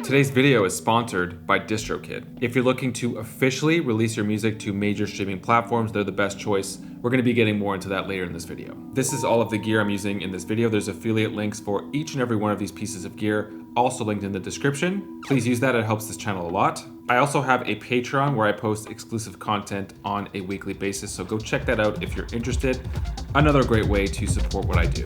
Today's video is sponsored by DistroKid. If you're looking to officially release your music to major streaming platforms, they're the best choice. We're going to be getting more into that later in this video. This is all of the gear I'm using in this video. There's affiliate links for each and every one of these pieces of gear, also linked in the description. Please use that, it helps this channel a lot. I also have a Patreon where I post exclusive content on a weekly basis, so go check that out if you're interested. Another great way to support what I do.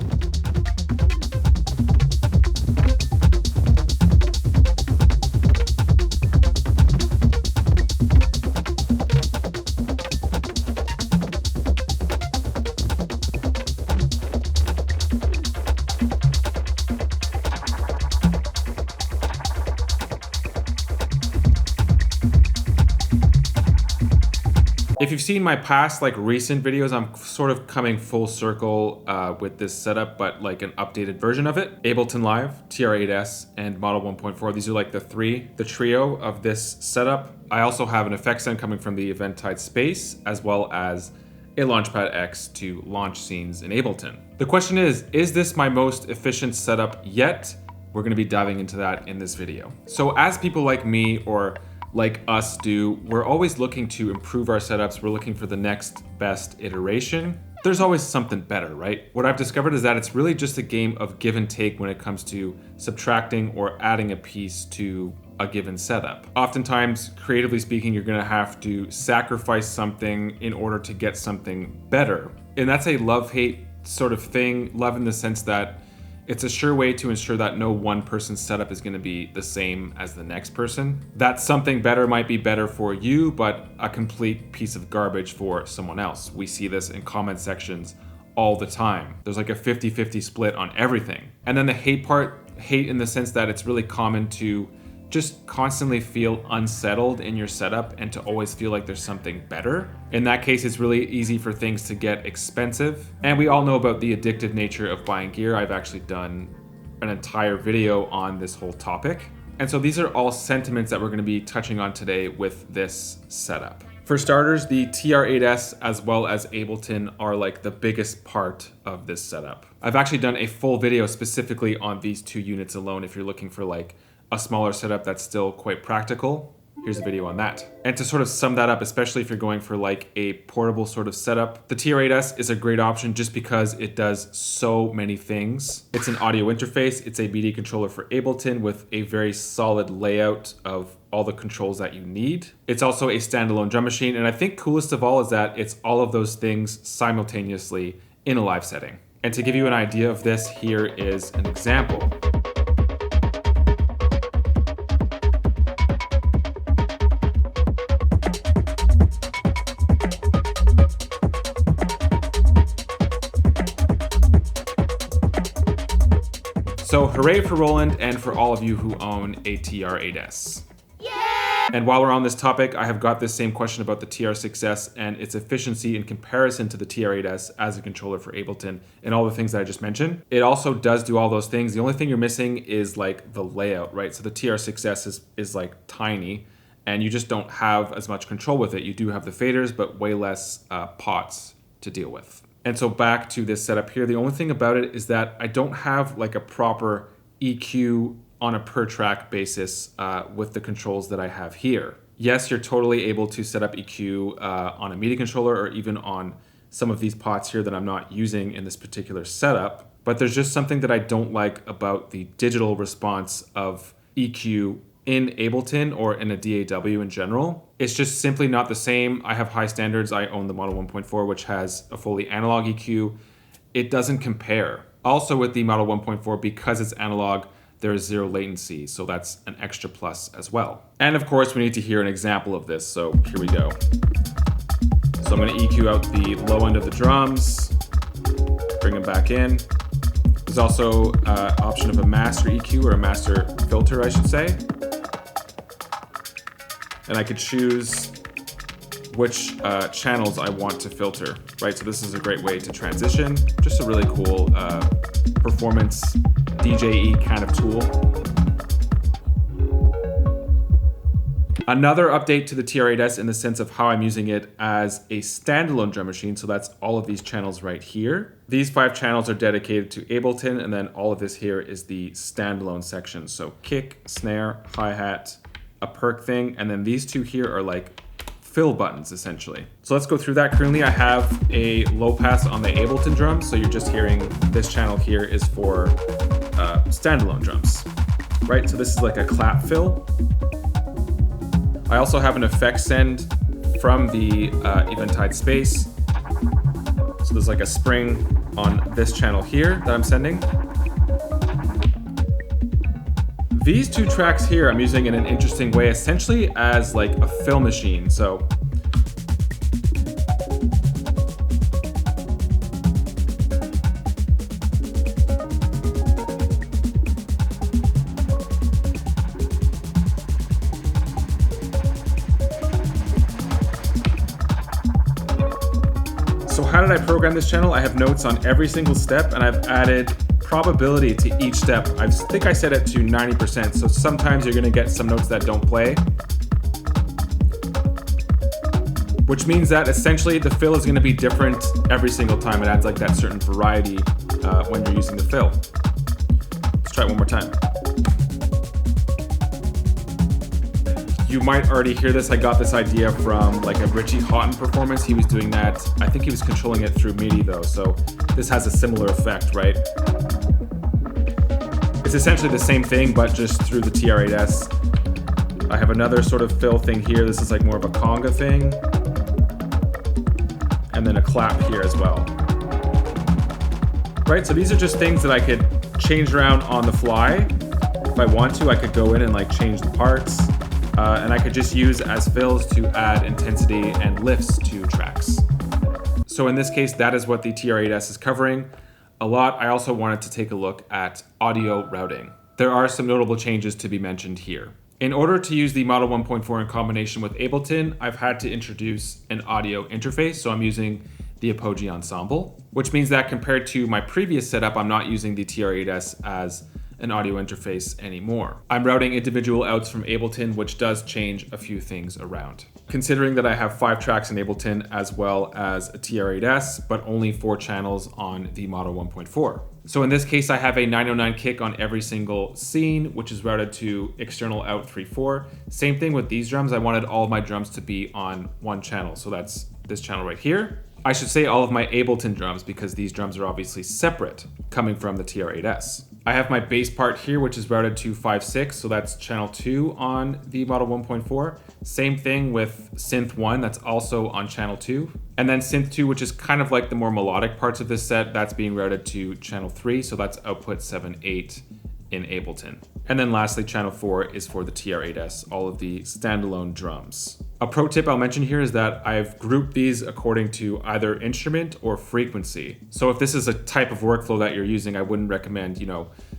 If you've seen my past recent videos, I'm sort of coming full circle with this setup, but like an updated version of it. Ableton Live, TR-8S, and Model 1.4. These are the trio of this setup. I also have an effects end coming from the Eventide Space, as well as a Launchpad X to launch scenes in Ableton. The question is this my most efficient setup yet? We're gonna be diving into that in this video. So as people like me or like us do, we're always looking to improve our setups. We're looking for the next best iteration. There's always something better, right? What I've discovered is that it's really just a game of give and take when it comes to subtracting or adding a piece to a given setup. Oftentimes, creatively speaking, you're gonna have to sacrifice something in order to get something better. And that's a love-hate sort of thing. Love in the sense that it's a sure way to ensure that no one person's setup is going to be the same as the next person. That something better might be better for you, but a complete piece of garbage for someone else. We see this in comment sections all the time. There's like a 50-50 split on everything. And then the hate part, hate in the sense that it's really common to just constantly feel unsettled in your setup and to always feel like there's something better. In that case, it's really easy for things to get expensive. And we all know about the addictive nature of buying gear. I've actually done an entire video on this whole topic. And so these are all sentiments that we're gonna be touching on today with this setup. For starters, the TR-8S as well as Ableton are like the biggest part of this setup. I've actually done a full video specifically on these two units alone if you're looking for a smaller setup that's still quite practical. Here's a video on that. And to sort of sum that up, especially if you're going for a portable sort of setup, the TR-8S is a great option just because it does so many things. It's an audio interface, it's a MIDI controller for Ableton with a very solid layout of all the controls that you need. It's also a standalone drum machine, and I think coolest of all is that it's all of those things simultaneously in a live setting. And to give you an idea of this, here is an example. So hooray for Roland and for all of you who own a TR-8S. Yeah! And while we're on this topic, I have got this same question about the TR-6S and its efficiency in comparison to the TR-8S as a controller for Ableton and all the things that I just mentioned. It also does do all those things. The only thing you're missing is the layout, right? So the TR-6S is tiny and you just don't have as much control with it. You do have the faders, but way less pots to deal with. And so back to this setup here, the only thing about it is that I don't have a proper EQ on a per track basis with the controls that I have here. Yes, you're totally able to set up EQ on a MIDI controller or even on some of these pots here that I'm not using in this particular setup, but there's just something that I don't like about the digital response of EQ in Ableton or in a DAW in general. It's just simply not the same. I have high standards. I own the Model 1.4, which has a fully analog EQ. It doesn't compare. Also with the Model 1.4, because it's analog, there is zero latency, so that's an extra plus as well. And of course, we need to hear an example of this, so here we go. So I'm gonna EQ out the low end of the drums, bring them back in. There's also an option of a master EQ or a master filter, I should say. And I could choose which channels I want to filter, right? So this is a great way to transition. Just a really cool performance DJE kind of tool. Another update to the TR-8S in the sense of how I'm using it as a standalone drum machine. So that's all of these channels right here. These 5 channels are dedicated to Ableton, and then all of this here is the standalone section. So kick, snare, hi-hat, a perk thing, and then these 2 here are like fill buttons essentially. So let's go through that. Currently I have a low pass on the Ableton drums. So you're just hearing this channel here is for standalone drums, right? So this is like a clap fill. I also have an effect send from the Eventide space. So there's like a spring on this channel here that I'm sending. These 2 tracks here I'm using in an interesting way, essentially as like a fill machine. So how did I program this channel? I have notes on every single step, and I've added probability to each step. I think I set it to 90%, so sometimes you're gonna get some notes that don't play. Which means that essentially the fill is gonna be different every single time. It adds like that certain variety when you're using the fill. Let's try it one more time. You might already hear this. I got this idea from like a Richie Houghton performance. He was doing that. I think he was controlling it through MIDI though. So this has a similar effect, right? It's essentially the same thing, but just through the TR-8S. I have another sort of fill thing here. This is like more of a conga thing. And then a clap here as well. Right, so these are just things that I could change around on the fly. If I want to, I could go in and like change the parts. And I could just use as fills to add intensity and lifts to tracks. So in this case, that is what the TR-8S is covering a lot. I also wanted to take a look at audio routing. There are some notable changes to be mentioned here. In order to use the Model 1.4 in combination with Ableton, I've had to introduce an audio interface. So I'm using the Apogee Ensemble, which means that compared to my previous setup, I'm not using the TR-8S as an audio interface anymore. I'm routing individual outs from Ableton, which does change a few things around. Considering that I have 5 tracks in Ableton as well as a TR-8S, but only 4 channels on the Model 1.4. So in this case, I have a 909 kick on every single scene, which is routed to external out 3-4. Same thing with these drums. I wanted all of my drums to be on one channel. So that's this channel right here. I should say all of my Ableton drums because these drums are obviously separate coming from the TR-8S. I have my bass part here, which is routed to 5-6, so that's channel 2 on the Model 1.4. Same thing with synth 1, that's also on channel 2. And then synth 2, which is kind of like the more melodic parts of this set, that's being routed to channel 3, so that's output 7-8 in Ableton. And then lastly, channel 4 is for the TR-8S, all of the standalone drums. A pro tip I'll mention here is that I've grouped these according to either instrument or frequency. So if this is a type of workflow that you're using, I wouldn't recommend,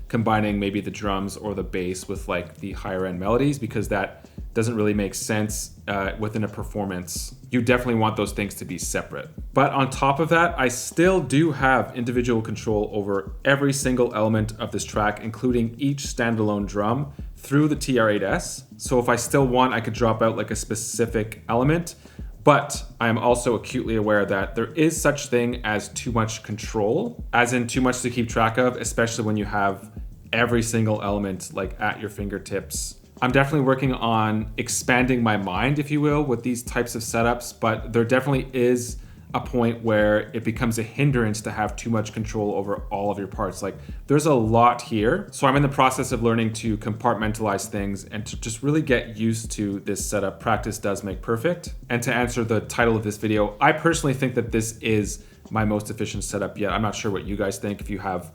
combining maybe the drums or the bass with like the higher end melodies, because that doesn't really make sense within a performance. You definitely want those things to be separate. But on top of that, I still do have individual control over every single element of this track, including each standalone drum through the TR-8S. So if I still want, I could drop out like a specific element, but I am also acutely aware that there is such thing as too much control, as in too much to keep track of, especially when you have every single element like at your fingertips. I'm definitely working on expanding my mind, if you will, with these types of setups, but there definitely is a point where it becomes a hindrance to have too much control over all of your parts. Like there's a lot here. So I'm in the process of learning to compartmentalize things and to just really get used to this setup. Practice does make perfect. And to answer the title of this video, I personally think that this is my most efficient setup yet. I'm not sure what you guys think, if you have,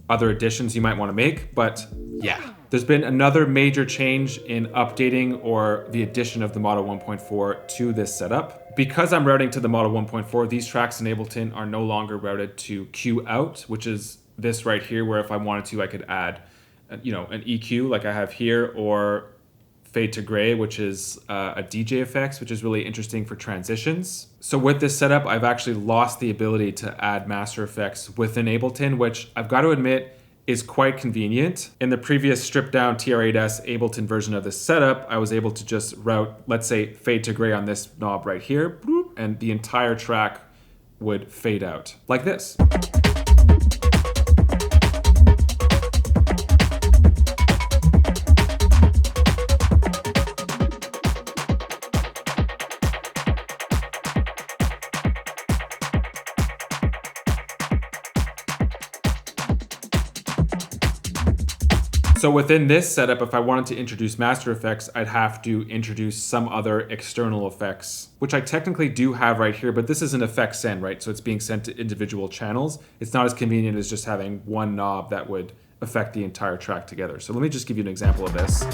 other additions you might want to make, but yeah. There's been another major change in updating or the addition of the Model 1.4 to this setup. Because I'm routing to the Model 1.4, these tracks in Ableton are no longer routed to Q out, which is this right here, where if I wanted to, I could add, an EQ like I have here, or fade to gray, which is a DJ effects, which is really interesting for transitions. So with this setup, I've actually lost the ability to add master effects within Ableton, which I've got to admit is quite convenient. In the previous stripped down TR-8S Ableton version of this setup, I was able to just route, let's say, fade to gray on this knob right here, and the entire track would fade out like this. So within this setup, if I wanted to introduce master effects, I'd have to introduce some other external effects, which I technically do have right here, but this is an effect send, right? So it's being sent to individual channels. It's not as convenient as just having one knob that would affect the entire track together. So let me just give you an example of this.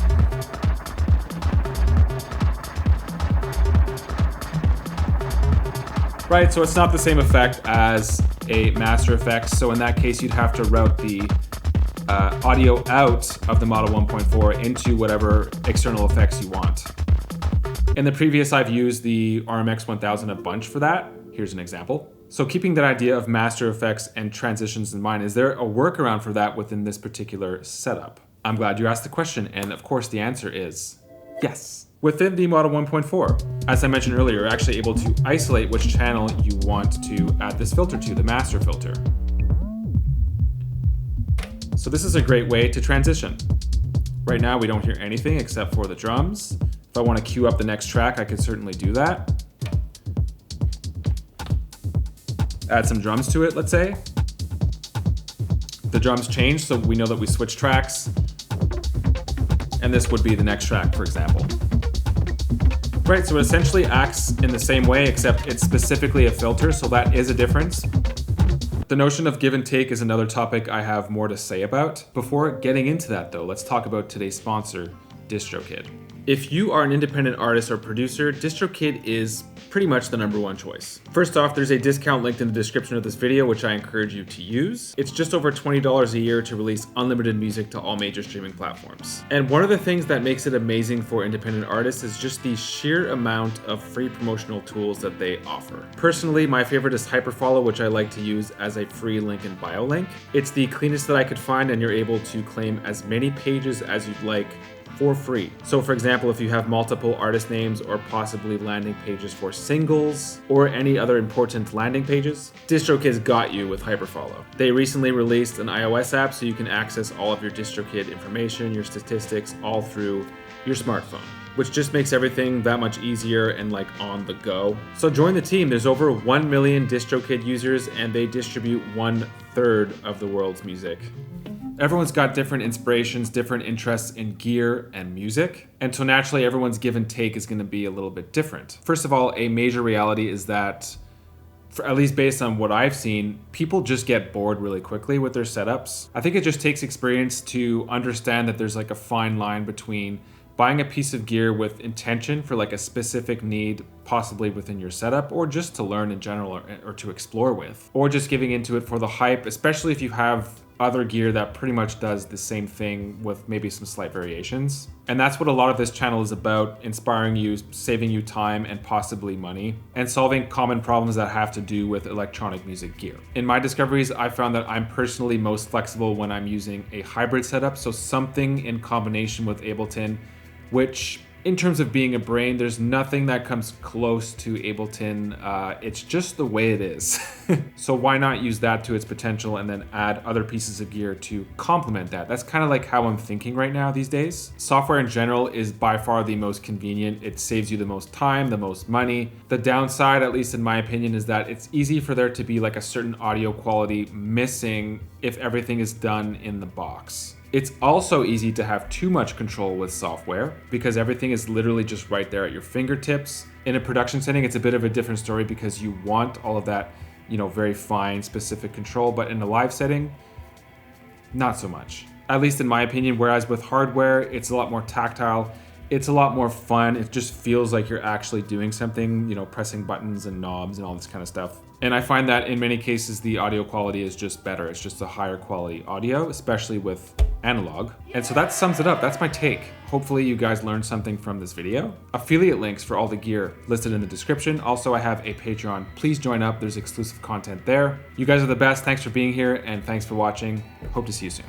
Right, so it's not the same effect as a master effects. So in that case, you'd have to route the audio out of the Model 1.4 into whatever external effects you want. In the previous, I've used the RMX 1000 a bunch for that. Here's an example. So keeping that idea of master effects and transitions in mind, is there a workaround for that within this particular setup? I'm glad you asked the question, and of course the answer is yes. Within the Model 1.4, as I mentioned earlier, you're actually able to isolate which channel you want to add this filter to, the master filter. So this is a great way to transition. Right now we don't hear anything except for the drums. If I want to cue up the next track, I could certainly do that. Add some drums to it, let's say. The drums change, so we know that we switch tracks. And this would be the next track, for example. Right, so it essentially acts in the same way, except it's specifically a filter, so that is a difference. The notion of give and take is another topic I have more to say about. Before getting into that though, let's talk about today's sponsor, DistroKid. If you are an independent artist or producer, DistroKid is pretty much the #1 choice. First off, there's a discount linked in the description of this video, which I encourage you to use. It's just over $20 a year to release unlimited music to all major streaming platforms. And one of the things that makes it amazing for independent artists is just the sheer amount of free promotional tools that they offer. Personally, my favorite is Hyperfollow, which I like to use as a free link and bio link. It's the cleanest that I could find, and you're able to claim as many pages as you'd like for free. So for example, if you have multiple artist names or possibly landing pages for singles or any other important landing pages, DistroKid's got you with Hyperfollow. They recently released an iOS app so you can access all of your DistroKid information, your statistics, all through your smartphone, which just makes everything that much easier and like on the go. So join the team. There's over 1 million DistroKid users and they distribute 1/3 of the world's music. Everyone's got different inspirations, different interests in gear and music, and so naturally everyone's give and take is going to be a little bit different. First of all, a major reality is that, at least based on what I've seen, people just get bored really quickly with their setups. I think it just takes experience to understand that there's like a fine line between buying a piece of gear with intention for like a specific need, possibly within your setup, or just to learn in general or to explore with, or just giving into it for the hype, especially if you have other gear that pretty much does the same thing with maybe some slight variations. And that's what a lot of this channel is about, inspiring you, saving you time and possibly money, and solving common problems that have to do with electronic music gear. In my discoveries, I found that I'm personally most flexible when I'm using a hybrid setup, so something in combination with Ableton, which in terms of being a brain, there's nothing that comes close to Ableton. It's just the way it is. So why not use that to its potential and then add other pieces of gear to complement that? That's kind of like how I'm thinking right now these days. Software in general is by far the most convenient. It saves you the most time, the most money. The downside, at least in my opinion, is that it's easy for there to be like a certain audio quality missing if everything is done in the box. It's also easy to have too much control with software because everything is literally just right there at your fingertips. In a production setting, it's a bit of a different story because you want all of that, very fine, specific control, but in a live setting, not so much. At least in my opinion, whereas with hardware, it's a lot more tactile. It's a lot more fun. It just feels like you're actually doing something, pressing buttons and knobs and all this kind of stuff. And I find that in many cases, the audio quality is just better. It's just a higher quality audio, especially with analog. And so that sums it up. That's my take. Hopefully you guys learned something from this video. Affiliate links for all the gear listed in the description. Also, I have a Patreon. Please join up. There's exclusive content there. You guys are the best. Thanks for being here and thanks for watching. Hope to see you soon.